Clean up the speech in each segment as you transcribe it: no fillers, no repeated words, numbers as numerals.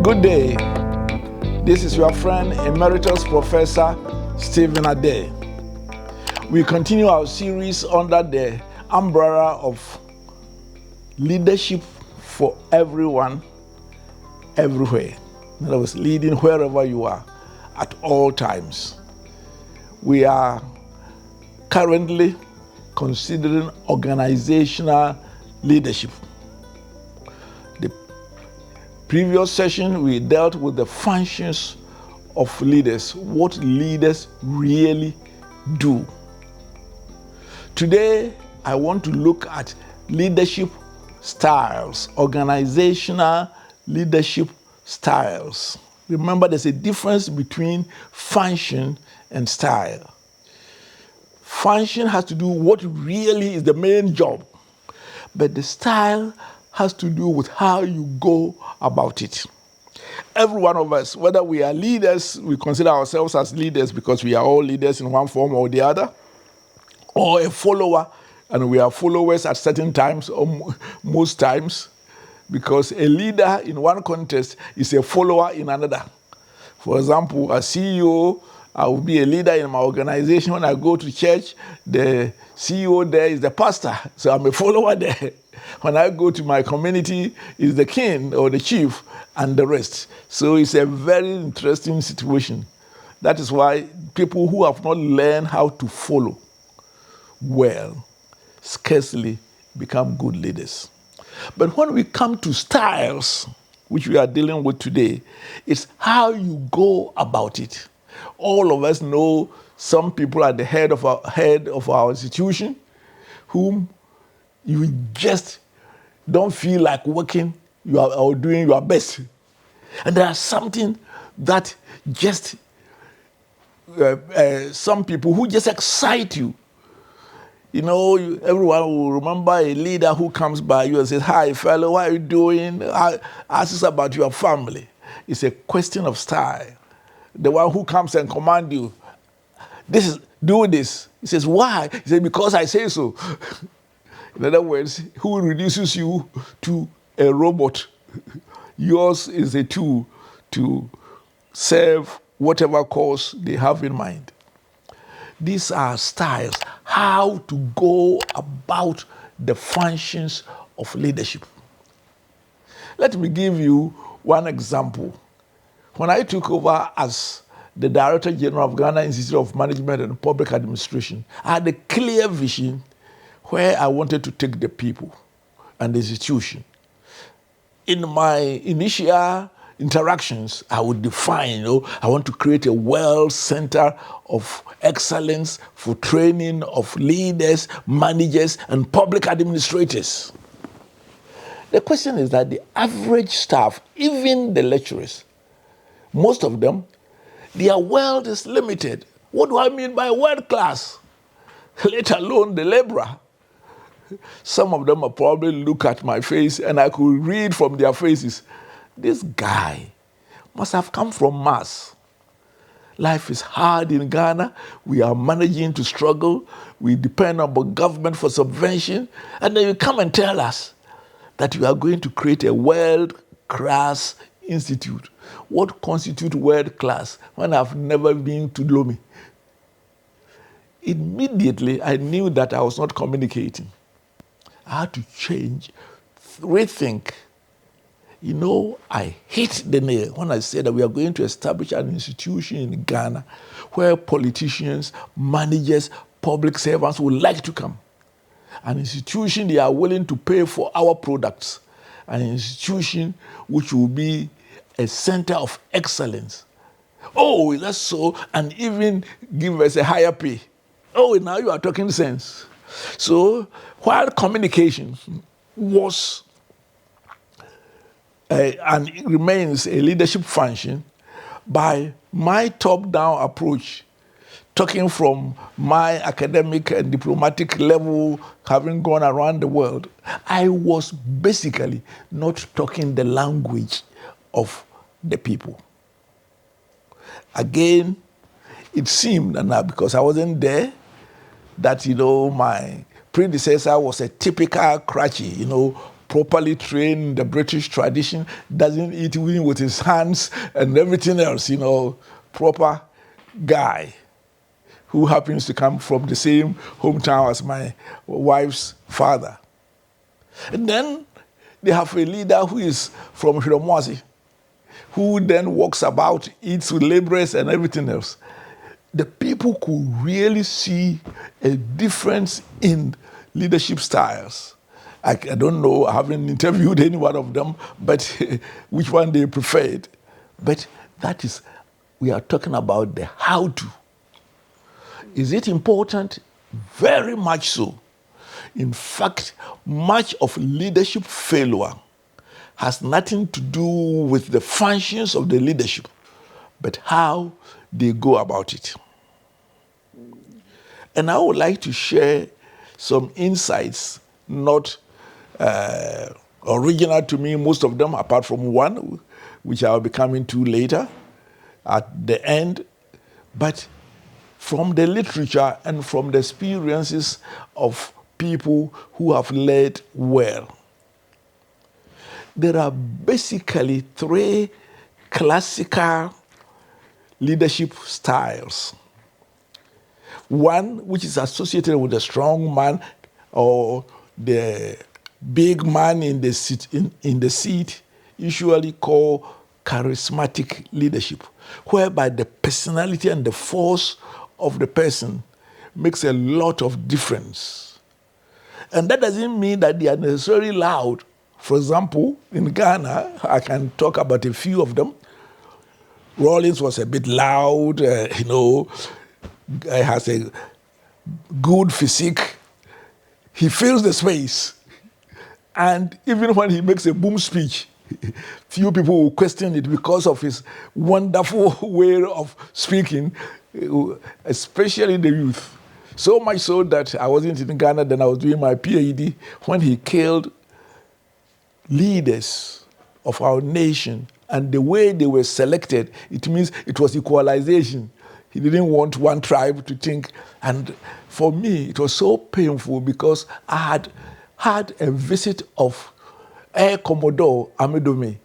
Good day. This is your friend, Emeritus Professor Stephen Adei. We continue our series under the umbrella of leadership for everyone, everywhere. In other words, leading wherever you are, at all times. We are currently considering organizational leadership. The previous session, we dealt with the functions of leaders, what leaders really do. Today, I want to look at leadership styles, organizational leadership styles. Remember, there's a difference between function and style. Function has to do what really is the main job, but the style has to do with how you go about it. Every one of us, whether we are leaders, we consider ourselves as leaders because we are all leaders in one form or the other, or a follower, and we are followers at certain times or most times, because a leader in one context is a follower in another. For example, a CEO, I will be a leader in my organization. When I go to church, the CEO there is the pastor, so I'm a follower there. When I go to my community, it's the king or the chief and the rest. So it's a very interesting situation. That is why people who have not learned how to follow well scarcely become good leaders. But when we come to styles, which we are dealing with today, it's how you go about it. All of us know some people at the head of our institution whom you just don't feel like working or doing your best. And there are something that just, some people who just excite you. You know, everyone will remember a leader who comes by you and says, "Hi, fellow, what are you doing?" Asks about your family. It's a question of style. The one who comes and commands you, do this. He says, "Why?" He says, "Because I say so." In other words, who reduces you to a robot? Yours is a tool to serve whatever cause they have in mind. These are styles, how to go about the functions of leadership. Let me give you one example. When I took over as the Director General of Ghana Institute of Management and Public Administration, I had a clear vision where I wanted to take the people and the institution. In my initial interactions, I would define, I want to create a world center of excellence for training of leaders, managers, and public administrators. The question is that the average staff, even the lecturers, most of them, their world is limited. What do I mean by world class? Let alone the laborer. Some of them will probably look at my face and I could read from their faces, this guy must have come from Mars. Life is hard in Ghana. We are managing to struggle. We depend on the government for subvention. And then you come and tell us that you are going to create a world-class institute. What constitutes world-class when I've never been to Lomé? Immediately, I knew that I was not communicating. I had to change, rethink. I hit the nail when I said that we are going to establish an institution in Ghana where politicians, managers, public servants would like to come. An institution they are willing to pay for our products. An institution which will be a center of excellence. Oh, that's so, and even give us a higher pay. Oh, now you are talking sense. So, while communication was and it remains a leadership function, by my top-down approach, talking from my academic and diplomatic level, having gone around the world, I was basically not talking the language of the people. Again, it seemed, and now because I wasn't there, that, my predecessor was a typical crutchy, properly trained in the British tradition, doesn't eat even with his hands and everything else, proper guy who happens to come from the same hometown as my wife's father. And then they have a leader who is from Hiromozi, who then walks about, eats with laborers and everything else. The people could really see a difference in leadership styles. I don't know, I haven't interviewed any one of them, but which one they preferred. But that is, we are talking about the how to. Is it important? Very much so. In fact, much of leadership failure has nothing to do with the functions of the leadership, but how they go about it. And I would like to share some insights, not original to me, most of them, apart from one, which I'll be coming to later at the end, but from the literature and from the experiences of people who have led well. There are basically three classical leadership styles. One, which is associated with the strong man or the big man in the seat, usually called charismatic leadership, whereby the personality and the force of the person makes a lot of difference. And that doesn't mean that they are necessarily loud. For example, in Ghana, I can talk about a few of them. Rawlings was a bit loud, has a good physique. He fills the space. And even when he makes a boom speech, few people will question it because of his wonderful way of speaking, especially the youth. So much so that I wasn't in Ghana, then I was doing my PhD, when he killed leaders of our nation. And the way they were selected, it means it was equalization. He didn't want one tribe to think. And for me, it was so painful because I had a visit of Air Commodore Amedome,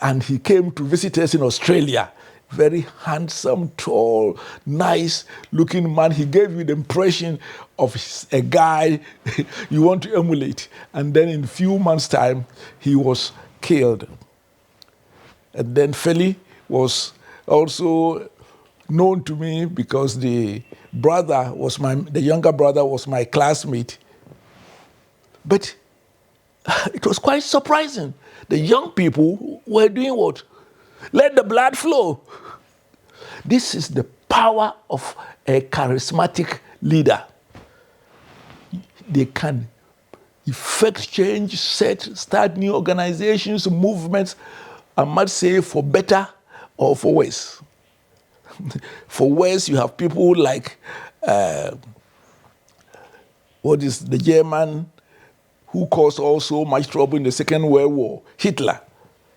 and he came to visit us in Australia. Very handsome, tall, nice-looking man. He gave you the impression of a guy you want to emulate. And then in a few months' time, he was killed. And then Feli was also known to me because the younger brother was my classmate. But it was quite surprising. The young people were doing what? Let the blood flow. This is the power of a charismatic leader. They can effect change, start new organizations, movements, I might say for better or for worse. For worse, you have people like, what is the German who caused also much trouble in the Second World War, Hitler.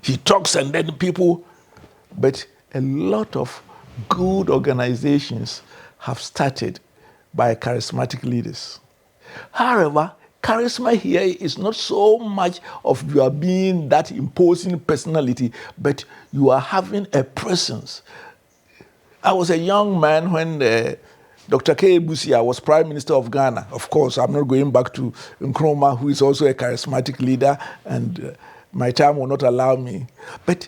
He talks and then people, but a lot of good organizations have started by charismatic leaders. However, charisma here is not so much of you are being that imposing personality, but you are having a presence. I was a young man when Dr. K. Busia was Prime Minister of Ghana. Of course, I'm not going back to Nkrumah, who is also a charismatic leader, and my time will not allow me. But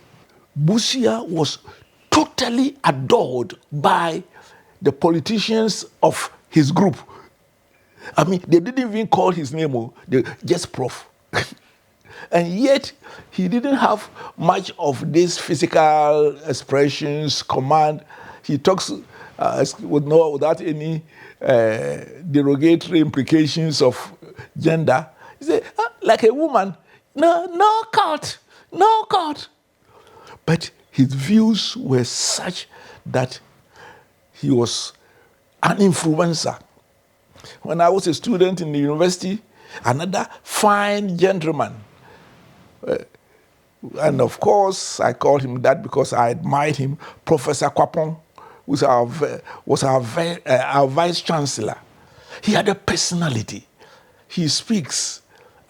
Busia was totally adored by the politicians of his group. I mean, they didn't even call his name, just Prof. And yet, he didn't have much of these physical expressions, command. He talks without any derogatory implications of gender. He said, like a woman, no cut. But his views were such that he was an influencer. When I was a student in the university, another fine gentleman, and of course I called him that because I admired him, Professor Kwapon, who was our vice chancellor. He had a personality. He speaks,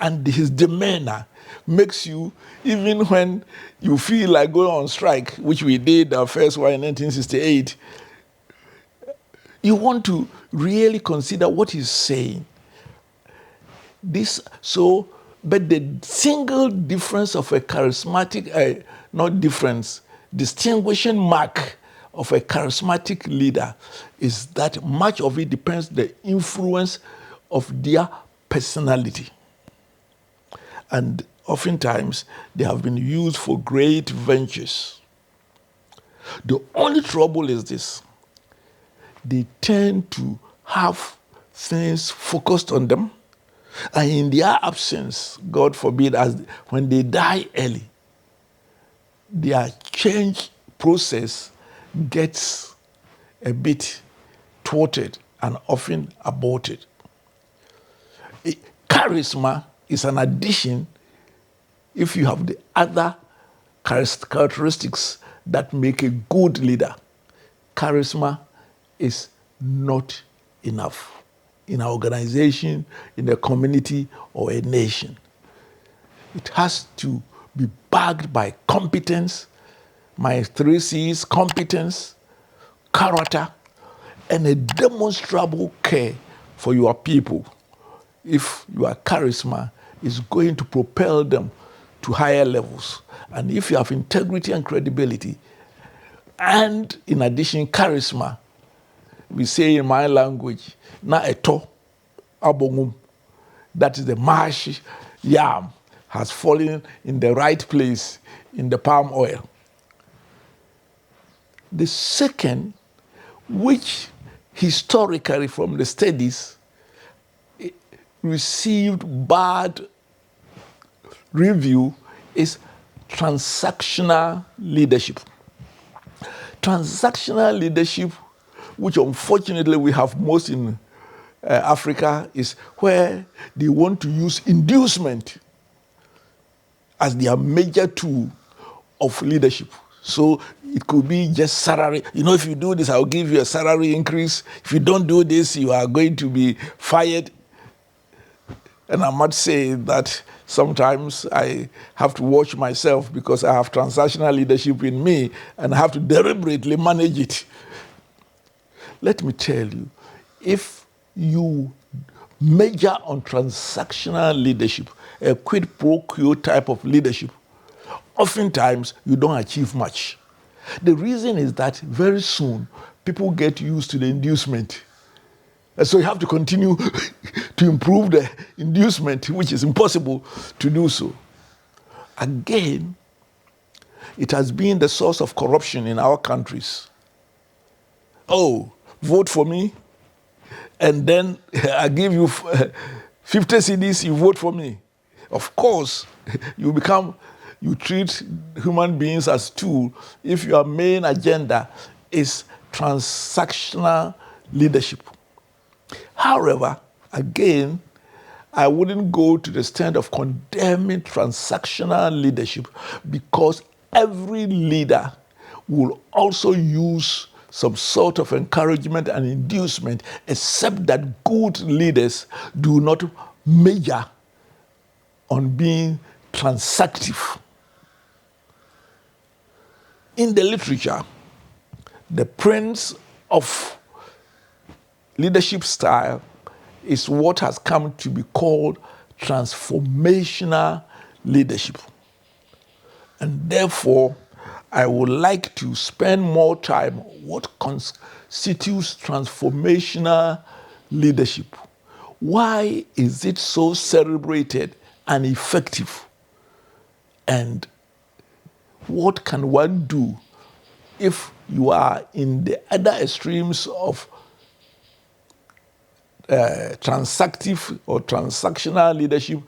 and his demeanor makes you, even when you feel like going on strike, which we did our first one in 1968, you want to really consider what he's saying. But the single difference of a charismatic, not difference, distinguishing mark of a charismatic leader is that much of it depends on the influence of their personality. And oftentimes, they have been used for great ventures. The only trouble is this: they tend to have things focused on them, and in their absence, God forbid, when they die early, their change process gets a bit thwarted and often aborted. Charisma is an addition if you have the other characteristics that make a good leader. Charisma is not enough in an organization, in a community, or a nation. It has to be backed by competence, my 3 C's: competence, character, and a demonstrable care for your people. If your charisma is going to propel them to higher levels, and if you have integrity and credibility, and in addition, charisma, we say in my language, na eto abongum, that is the marsh yam has fallen in the right place in the palm oil. The second, which historically from the studies received bad review, is transactional leadership. Transactional leadership, which unfortunately we have most in Africa, is where they want to use inducement as their major tool of leadership. So it could be just salary. If you do this, I'll give you a salary increase. If you don't do this, you are going to be fired. And I must say that sometimes I have to watch myself because I have transactional leadership in me and I have to deliberately manage it. Let me tell you, if you major on transactional leadership, a quid pro quo type of leadership, oftentimes you don't achieve much. The reason is that very soon people get used to the inducement. And so you have to continue to improve the inducement, which is impossible to do so. Again, it has been the source of corruption in our countries. Oh, vote for me, and then I give you 50 CDs, you vote for me. Of course, you treat human beings as tools if your main agenda is transactional leadership. However, again, I wouldn't go to the extent of condemning transactional leadership, because every leader will also use some sort of encouragement and inducement, except that good leaders do not major on being transactive. In the literature, the prince of leadership style is what has come to be called transformational leadership. And therefore, I would like to spend more time on what constitutes transformational leadership. Why is it so celebrated and effective? And what can one do if you are in the other extremes of transactive or transactional leadership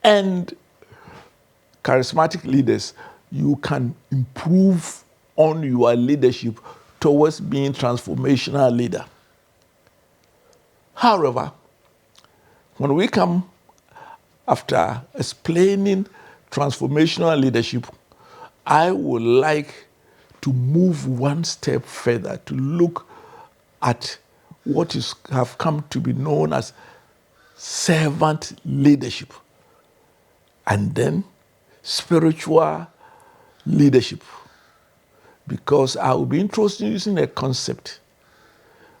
and charismatic leaders? You can improve on your leadership towards being transformational leader. However, when we come after explaining transformational leadership, I would like to move one step further to look at what have come to be known as servant leadership. and then spiritual leadership. Because I will be introducing a concept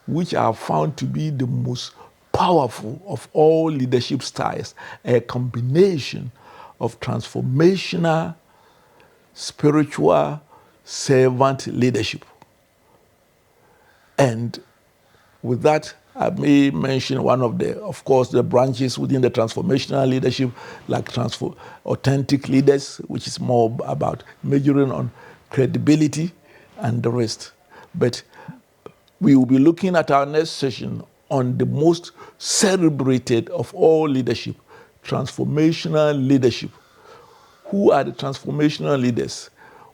which I have found to be the most powerful of all leadership styles, a combination of transformational, spiritual, servant leadership. And with that, I may mention one of the, of course, the branches within the transformational leadership, like authentic leaders, which is more about measuring on credibility and the rest. But we will be looking at our next session on the most celebrated of all leadership, transformational leadership. Who are the transformational leaders?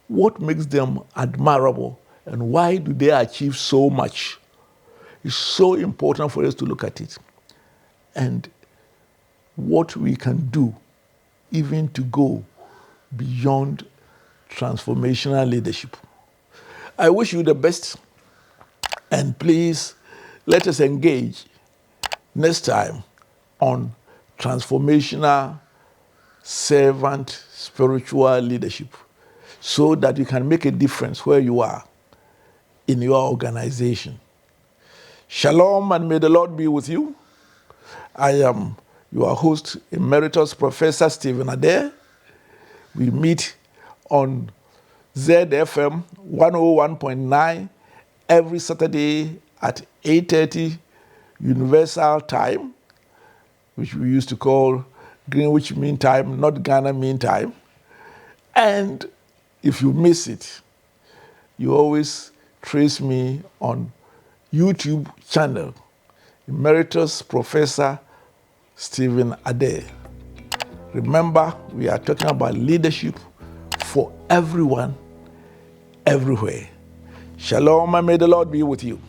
What makes them admirable? And why do they achieve so much? It's so important for us to look at it. And what we can do even to go beyond transformational leadership. I wish you the best. And please, let us engage next time on transformational servant spiritual leadership so that you can make a difference where you are in your organization. Shalom, and may the Lord be with you. I am your host, Emeritus Professor Stephen Adei. We meet on ZFM 101.9 every Saturday at 8:30 Universal Time, which we used to call Greenwich Mean Time, not Ghana Mean Time. And if you miss it, you always trace me on YouTube channel, Emeritus Professor Stephen Adei. Remember, we are talking about leadership for everyone, everywhere. Shalom, and may the Lord be with you.